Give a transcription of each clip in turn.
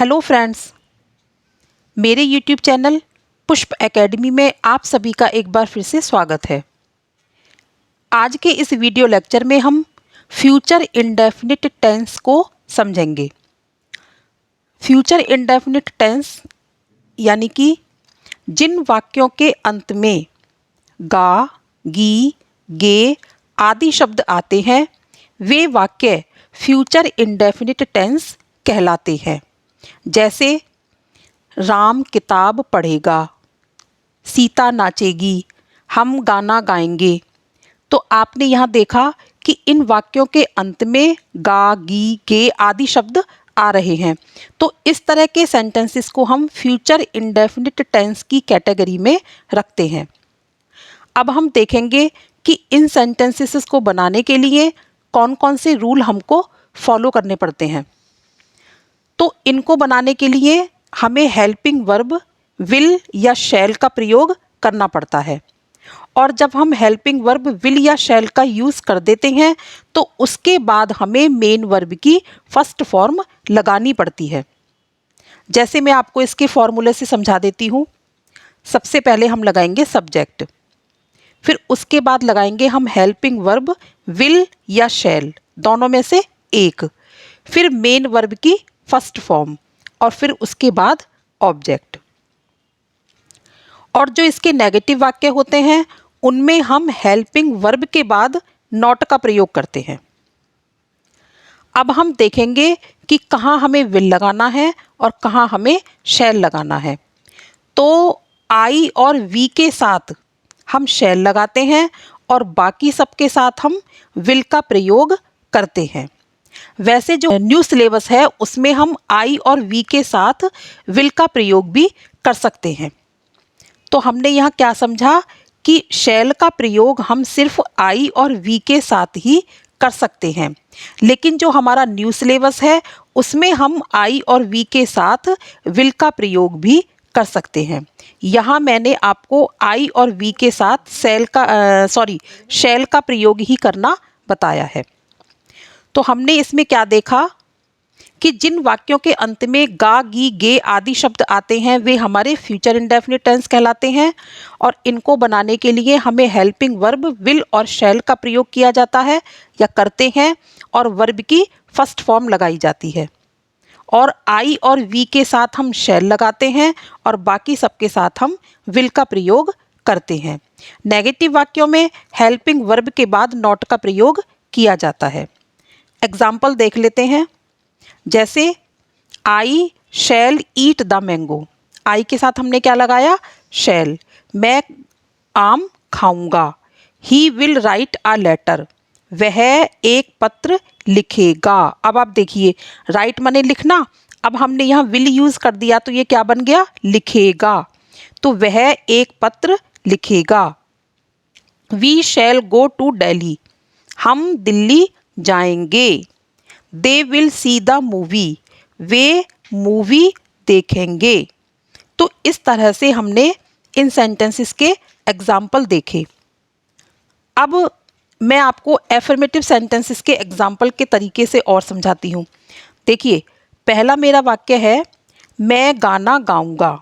Hello friends, मेरे YouTube channel पुष्प academy में आप सभी का एक बार फिर से स्वागत है। आज के इस वीडियो लेक्चर में हम फ्यूचर इंडेफिनिट टेंस को समझेंगे। फ्यूचर इंडेफिनिट टेंस यानी कि जिन वाक्यों के अंत में गा, गी, गे आदि शब्द आते हैं वे वाक्य फ्यूचर इंडेफिनिट टेंस कहलाते हैं। जैसे राम किताब पढ़ेगा, सीता नाचेगी, हम गाना गाएंगे। तो आपने यहाँ देखा कि इन वाक्यों के अंत में गा, गी, गे आदि शब्द आ रहे हैं। तो इस तरह के सेंटेंसेस को हम फ्यूचर इंडेफिनिट टेंस की कैटेगरी में रखते हैं। अब हम देखेंगे कि इन सेंटेंसेस को बनाने के लिए कौन कौन से रूल हमको फॉलो करने पड़ते हैं। तो इनको बनाने के लिए हमें हेल्पिंग वर्ब विल या शैल का प्रयोग करना पड़ता है। और जब हम हेल्पिंग वर्ब विल या शैल का यूज़ कर देते हैं तो उसके बाद हमें मेन वर्ब की फर्स्ट फॉर्म लगानी पड़ती है। जैसे मैं आपको इसके फॉर्मूले से समझा देती हूँ। सबसे पहले हम लगाएंगे सब्जेक्ट, फिर उसके बाद लगाएंगे हम हेल्पिंग वर्ब विल या शैल, दोनों में से एक, फिर मेन वर्ब की फर्स्ट फॉर्म और फिर उसके बाद ऑब्जेक्ट। और जो इसके नेगेटिव वाक्य होते हैं उनमें हम हेल्पिंग वर्ब के बाद नॉट का प्रयोग करते हैं। अब हम देखेंगे कि कहाँ हमें विल लगाना है और कहाँ हमें शैल लगाना है। तो आई और वी के साथ हम शैल लगाते हैं और बाकी सबके साथ हम विल का प्रयोग करते हैं। वैसे जो न्यू सिलेबस है उसमें हम आई और वी के साथ विल का प्रयोग भी कर सकते हैं। तो हमने यहाँ क्या समझा कि शैल का प्रयोग हम सिर्फ आई और वी के साथ ही कर सकते हैं, लेकिन जो हमारा न्यू सिलेबस है उसमें हम आई और वी के साथ विल का प्रयोग भी कर सकते हैं। यहाँ मैंने आपको आई और वी के साथ शैल का प्रयोग ही करना बताया है। तो हमने इसमें क्या देखा कि जिन वाक्यों के अंत में गा, गी, गे आदि शब्द आते हैं वे हमारे फ्यूचर इंडेफिनिट टेंस कहलाते हैं। और इनको बनाने के लिए हमें हेल्पिंग वर्ब विल और शैल का प्रयोग किया जाता है या करते हैं और वर्ब की फर्स्ट फॉर्म लगाई जाती है। और आई और वी के साथ हम शैल लगाते हैं और बाकी सबके साथ हम विल का प्रयोग करते हैं। नेगेटिव वाक्यों में हेल्पिंग वर्ब के बाद नॉट का प्रयोग किया जाता है। एग्जाम्पल देख लेते हैं। जैसे आई शैल ईट द मैंगो, आई के साथ हमने क्या लगाया? शैल। मैं आम खाऊंगा। He will write a letter, वह एक पत्र लिखेगा। अब आप देखिए, राइट माने लिखना, अब हमने यहाँ विल यूज कर दिया तो ये क्या बन गया? लिखेगा। तो वह एक पत्र लिखेगा। We shall go to Delhi, हम दिल्ली जाएंगे। They will see the movie, वे मूवी देखेंगे। तो इस तरह से हमने इन सेंटेंसेस के एग्जाम्पल देखे। अब मैं आपको एफर्मेटिव सेंटेंसेस के एग्जाम्पल के तरीके से और समझाती हूँ। देखिए, पहला मेरा वाक्य है मैं गाना गाऊंगा।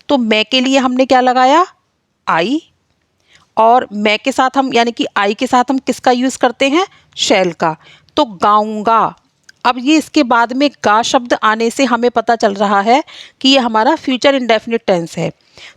तो मैं के लिए हमने क्या लगाया? आई। और मैं के साथ हम यानी कि आई के साथ हम किसका यूज़ करते हैं? शैल का। तो गाऊंगा। अब ये इसके बाद में गा शब्द आने से हमें पता चल रहा है कि ये हमारा फ्यूचर इंडेफिनिट टेंस है।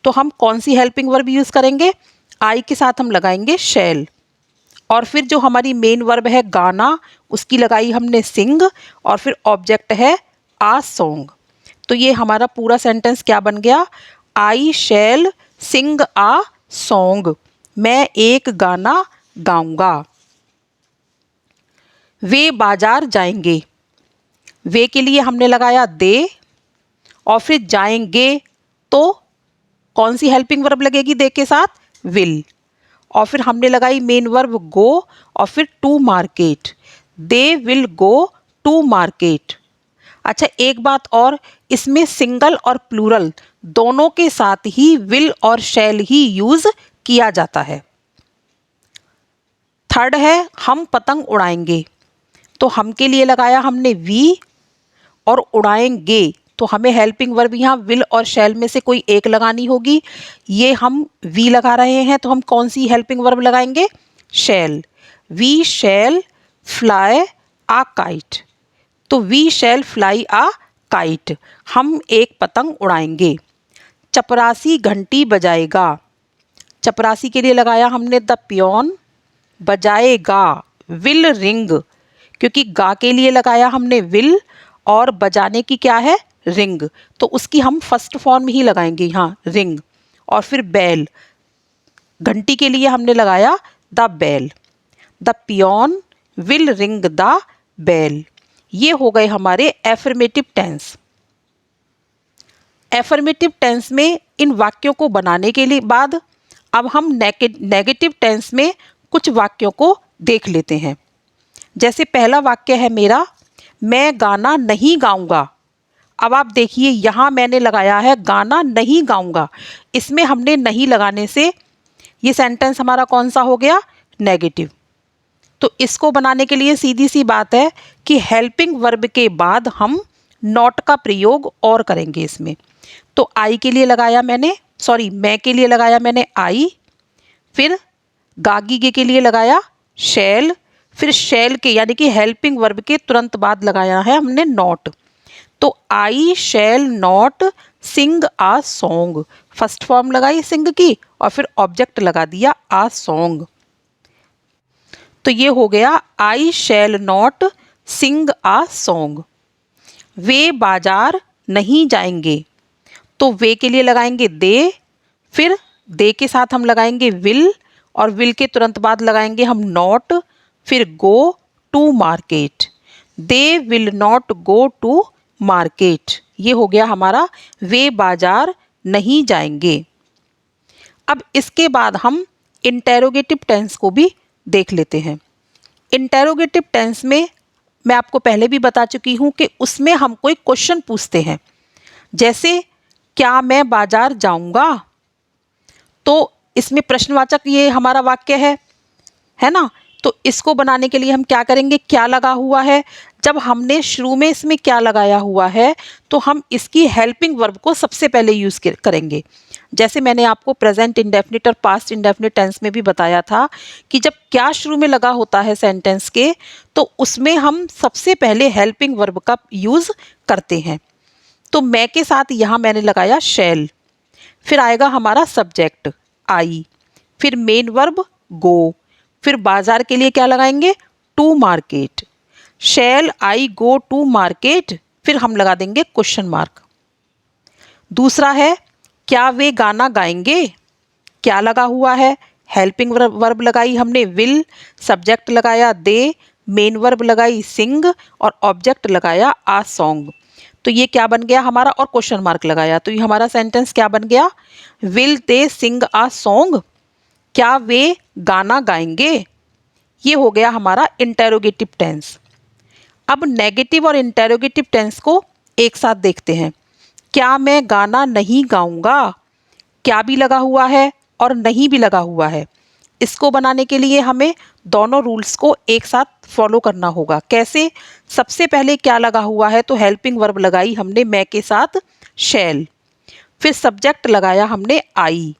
तो हम कौन सी हेल्पिंग वर्ब यूज़ करेंगे? आई के साथ हम लगाएंगे शैल। और फिर जो हमारी मेन वर्ब है गाना, उसकी लगाई हमने सिंग और फिर ऑब्जेक्ट है आ सॉन्ग। तो ये हमारा पूरा सेंटेंस क्या बन गया? आई शैल सिंग आ सॉन्ग, मैं एक गाना गाऊंगा। वे बाजार जाएंगे, वे के लिए हमने लगाया दे और फिर जाएंगे तो कौन सी हेल्पिंग वर्ब लगेगी दे के साथ? विल। और फिर हमने लगाई मेन वर्ब गो और फिर to market, they will go to market. अच्छा, एक बात और, इसमें सिंगल और प्लूरल दोनों के साथ ही विल और शैल ही यूज किया जाता है। थर्ड है हम पतंग उड़ाएंगे। तो हम के लिए लगाया हमने वी और उड़ाएंगे तो हमें हेल्पिंग वर्ब यहाँ विल और शैल में से कोई एक लगानी होगी। ये हम वी लगा रहे हैं, तो हम कौन सी हेल्पिंग वर्ब लगाएंगे? Shall. We shall fly a kite. तो we shall fly a kite, हम एक पतंग उड़ाएंगे। चपरासी घंटी बजाएगा। चपरासी के लिए लगाया हमने द पियोन। बजाएगा विल रिंग, क्योंकि गा के लिए लगाया हमने विल और बजाने की क्या है? रिंग। तो उसकी हम फर्स्ट फॉर्म ही लगाएंगे यहाँ रिंग। और फिर बेल, घंटी के लिए हमने लगाया the bell. The peon will ring the bell. ये हो गए हमारे एफर्मेटिव टेंस। एफर्मेटिव टेंस में इन वाक्यों को बनाने के लिए बाद अब हम नेगेटिव टेंस में कुछ वाक्यों को देख लेते हैं। जैसे पहला वाक्य है मेरा, मैं गाना नहीं गाऊंगा। अब आप देखिए यहाँ मैंने लगाया है गाना नहीं गाऊंगा। इसमें हमने नहीं लगाने से ये सेंटेंस हमारा कौन सा हो गया? नेगेटिव। तो इसको बनाने के लिए सीधी सी बात है कि हेल्पिंग वर्ब के बाद हम नॉट का प्रयोग और करेंगे इसमें। तो आई के लिए लगाया मैंने, सॉरी मैं के लिए लगाया मैंने आई, फिर गागी के लिए लगाया शैल, फिर शैल के यानी कि हेल्पिंग वर्ब के तुरंत बाद लगाया है हमने नॉट। तो I shall not sing a song, first form लगाई सिंग की और फिर ऑब्जेक्ट लगा दिया आ सॉन्ग। तो ये हो गया आई shall not sing a song. वे बाजार नहीं जाएंगे। तो वे के लिए लगाएंगे दे, फिर दे के साथ हम लगाएंगे विल और विल के तुरंत बाद लगाएंगे हम नॉट, फिर go to market. They will not go to market. ये हो गया हमारा वे बाजार नहीं जाएंगे। अब इसके बाद हम इंटेरोगेटिव टेंस को भी देख लेते हैं। इंटेरोगेटिव टेंस में मैं आपको पहले भी बता चुकी हूँ कि उसमें हम कोई क्वेश्चन पूछते हैं। जैसे क्या मैं बाजार जाऊंगा? तो इसमें प्रश्नवाचक ये हमारा वाक्य है ना। तो इसको बनाने के लिए हम क्या करेंगे? क्या लगा हुआ है। जब हमने शुरू में इसमें क्या लगाया हुआ है तो हम इसकी हेल्पिंग वर्ब को सबसे पहले यूज करेंगे। जैसे मैंने आपको प्रेजेंट इंडेफिनिट और पास्ट इंडेफिनिट टेंस में भी बताया था कि जब क्या शुरू में लगा होता है सेंटेंस के तो उसमें हम सबसे पहले हेल्पिंग वर्ब का यूज करते हैं। तो मैं के साथ यहाँ मैंने लगाया शैल, फिर आएगा हमारा सब्जेक्ट आई, फिर मेन वर्ब गो, फिर बाजार के लिए क्या लगाएंगे? To market. Shall I go to market, फिर हम लगा देंगे क्वेश्चन मार्क। दूसरा है क्या वे गाना गाएंगे? क्या लगा हुआ है? हेल्पिंग वर्ब लगाई हमने विल, सब्जेक्ट लगाया दे, मेन वर्ब लगाई सिंग और ऑब्जेक्ट लगाया आ सॉन्ग। तो ये क्या बन गया हमारा? और क्वेश्चन मार्क लगाया। तो ये हमारा सेंटेंस क्या बन गया? Will they sing a song? क्या वे गाना गाएंगे? ये हो गया हमारा इंटेरोगेटिव टेंस। अब नेगेटिव और इंटेरोगेटिव टेंस को एक साथ देखते हैं। क्या मैं गाना नहीं गाऊंगा? क्या भी लगा हुआ है और नहीं भी लगा हुआ है। इसको बनाने के लिए हमें दोनों रूल्स को एक साथ फॉलो करना होगा। कैसे? सबसे पहले क्या लगा हुआ है तो हेल्पिंग वर्ब लगाई हमने मैं के साथ शैल, फिर सब्जेक्ट लगाया हमने आई,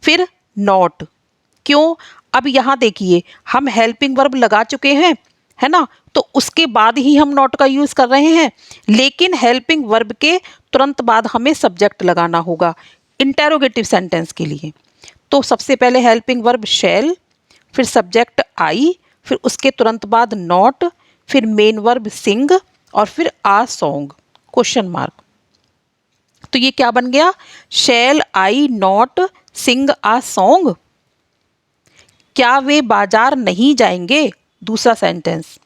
फिर नॉट। क्यों? अब यहाँ देखिए हम हेल्पिंग वर्ब लगा चुके हैं, है ना, तो उसके बाद ही हम नॉट का यूज कर रहे हैं, लेकिन हेल्पिंग वर्ब के तुरंत बाद हमें सब्जेक्ट लगाना होगा इंटेरोगेटिव सेंटेंस के लिए। तो सबसे पहले हेल्पिंग वर्ब शैल, फिर सब्जेक्ट आई, फिर उसके तुरंत बाद नॉट, फिर मेन वर्ब सिंग और फिर आ सॉन्ग क्वेश्चन मार्क। तो ये क्या बन गया? शैल आई नॉट सिंग आ सॉन्ग? क्या वे बाजार नहीं जाएंगे? दूसरा सेंटेंस।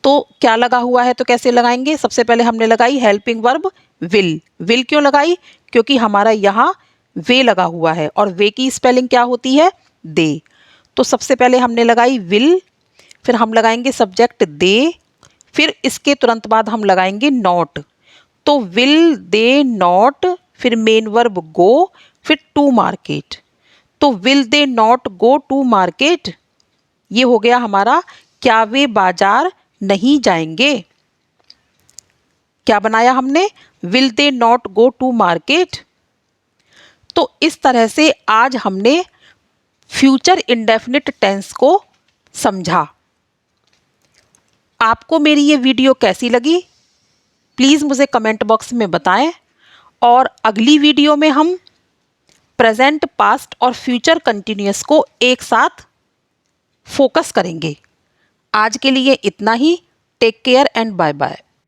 तो क्या लगा हुआ है तो कैसे लगाएंगे? सबसे पहले हमने लगाई हेल्पिंग वर्ब विल। विल क्यों लगाई? क्योंकि हमारा यहाँ वे लगा हुआ है और वे की स्पेलिंग क्या होती है? दे। तो सबसे पहले हमने लगाई विल, फिर हम लगाएंगे सब्जेक्ट दे, फिर इसके तुरंत बाद हम लगाएंगे नॉट। तो विल दे नॉट, फिर मेन वर्ब गो, फिर टू मार्केट। तो will they not go to market? ये हो गया हमारा क्या वे बाजार नहीं जाएंगे। क्या बनाया हमने? Will they not go to market. तो इस तरह से आज हमने फ्यूचर इंडेफिनिट टेंस को समझा। आपको मेरी ये वीडियो कैसी लगी? प्लीज़ मुझे कमेंट बॉक्स में बताएं। और अगली वीडियो में हम प्रेजेंट, पास्ट और फ्यूचर कंटिन्यूअस को एक साथ फोकस करेंगे। आज के लिए इतना ही। Take care and bye bye.